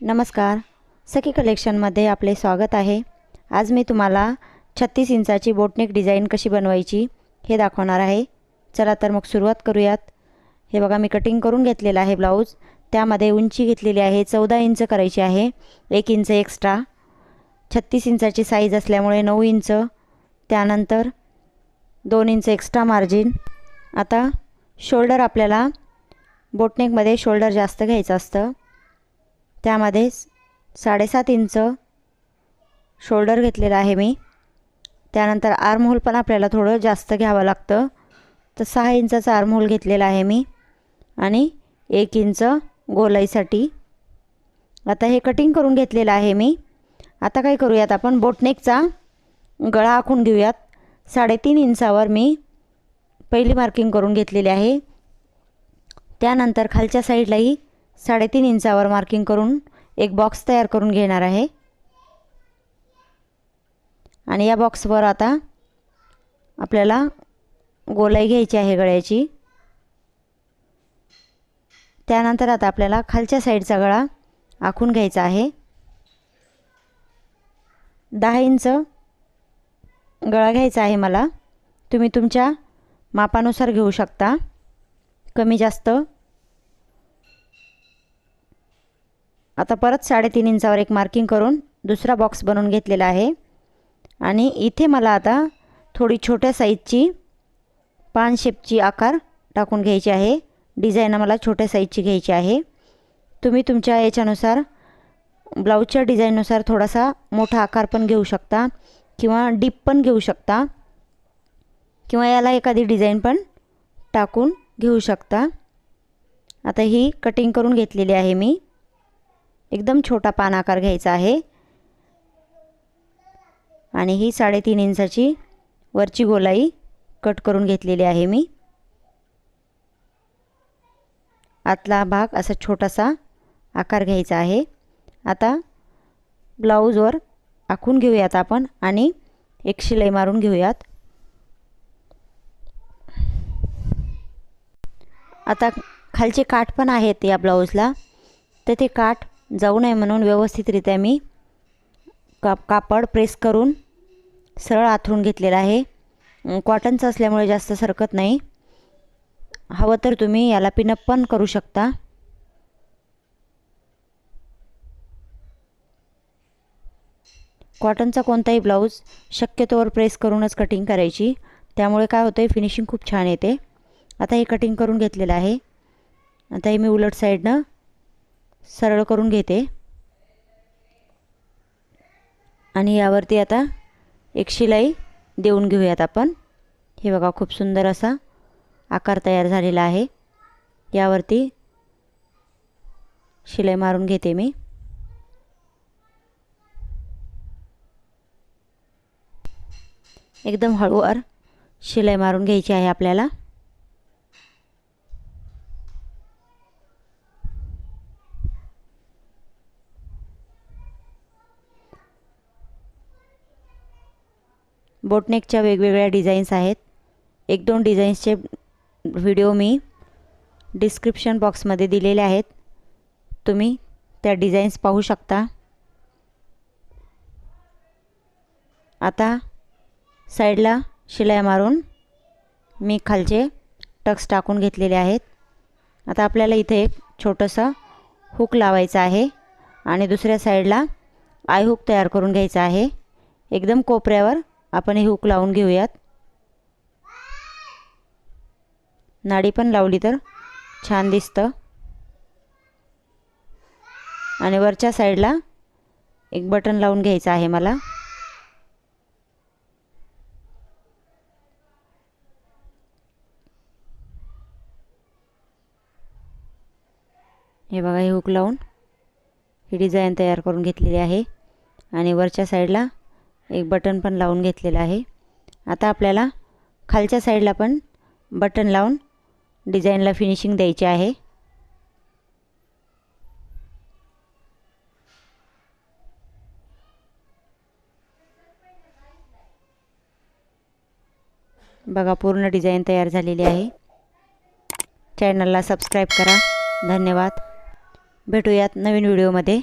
नमस्कार, सखी कलेक्शनमध्ये आपले स्वागत आहे। आज मी तुम्हाला 36 इंचाची बोटनेक डिझाइन कशी बनवायची हे दाखवणार आहे। चला तर मग सुरुवात करूयात। हे बघा, मी कटिंग करून घेतलेला आहे ब्लाउज। त्यामध्ये उंची घेतलेली आहे 14 इंच करायची आहे, 1 इंच एक्स्ट्रा। 36 इंचाची साईज असल्यामुळे 9 इंच, त्यानंतर 2 इंच एक्स्ट्रा मार्जिन। आता शोल्डर आपल्याला बोटनेकमध्ये शोल्डर जास्त घ्यायचं असतं, त्यामध्ये 7.5 इंच शोल्डर घेतलेला आहे मी। त्यानंतर आर्म होल पण आपल्याला थोडं जास्त घ्यावं लागतं, तर 6 इंचाचा आर्म होल घेतलेला आहे मी आणि 1 इंच गोलाईसाठी। आता हे कटिंग करून घेतलेलं आहे मी। आता काय करूयात, आपण बोटनेकचा गळा आखून घेऊयात। 3.5 इंचावर मी पहिली मार्किंग करून घेतलेली आहे। त्यानंतर खालच्या साईडलाही 3.5 इंचावर मार्किंग करून एक बॉक्स तयार करून घेणार आहे आणि या बॉक्सवर आता आपल्याला गोलाई घ्यायची आहे गळ्याची। त्यानंतर आता आपल्याला खालच्या साईडचा गळा आखून घ्यायचा आहे। 10 इंच गळा घ्यायचा आहे मला। तुम्ही तुमच्या मापानुसार घेऊ शकता, कमी जास्त। आता परत 3.5 इंचावर एक मार्किंग करून दुसरा बॉक्स बनवून घेतलेला आहे आणि इथे मला आता थोडी छोट्या साईजची पान शेपची आकार टाकून घ्यायची आहे। डिझाइन मला छोट्या साईजची घ्यायची आहे। तुम्ही तुमच्या याच्यानुसार ब्लाउजच्या डिझाइननुसार थोडासा मोठा आकार पण घेऊ शकता किंवा डीप पण घेऊ शकता, किंवा याला एखादी डिझाइन पण टाकून घेऊ शकता। आता ही कटिंग करून घेतलेली आहे मी। एकदम छोटा पान आकार घ्यायचा आहे आणि ही 3.5 इंचाची वरची गोलाई कट करून घेतलेली आहे मी। आतला भाग असा छोटासा आकार घ्यायचा आहे। आता ब्लाउजवर आखून घेऊयात आपण आणि एक शिलाई मारून घेऊयात। आता खालचे काठ पण आहेत या ब्लाउजला, तर ते काठ जाऊ नये म्हणून व्यवस्थितरित्या मी कापड प्रेस करून सरळ आथरून घेतलेला आहे। कॉटनचा असल्यामुळे जास्त सरकत नाही। हवं तर तुम्ही याला पिनअप पण करू शकता। कॉटनचा कोणताही ब्लाउज शक्यतोवर प्रेस करूनच कटिंग करायची, त्यामुळे काय होतं, फिनिशिंग खूप छान येते। आता हे कटिंग करून घेतलेलं आहे। आता हे मी उलट साईडनं सरळ करून घेते आणि यावरती आता एक शिलाई देऊन घेऊयात आपण। हे बघा, खूप सुंदर असा आकार तयार झालेला आहे। यावरती शिलाई मारून घेते मी। एकदम हळूवार शिलाई मारून घ्यायची आहे आपल्याला। बोटनेकच्या वेगवेगळ्या डिझाईन्स आहेत। 1-2 डिझाईन्सचे व्हिडिओ मी डिस्क्रिप्शन बॉक्समध्ये दिलेले आहेत, तुम्ही त्या डिझाईन्स पाहू शकता। आता साईडला शिलाई मारून मी खालचे टक्स टाकून घेतलेले आहेत। आता आपल्याला इथे एक छोटंसं हुक लावायचं आहे आणि दुसऱ्या साईडला आय हुक तयार करून घ्यायचा आहे। एकदम कोपऱ्यावर आपण हे हुक लावून घेऊयात। नाडी पण लावली तर छान दिसतं आणि वरच्या साईडला एक बटन लावून घ्यायचं आहे मला। हे बघा, हे हुक लावून ही डिझाइन तयार करून घेतलेली आहे आणि वरच्या साईडला एक बटन पण लावून घेतलेलं आहे। आता आपल्याला खालच्या साईडला पण बटन लावून डिझाइनला फिनिशिंग द्यायची आहे। बघा, पूर्ण डिझाइन तयार झालेली आहे। चॅनलला सबस्क्राईब करा। धन्यवाद। भेटूयात नवीन व्हिडिओमध्ये।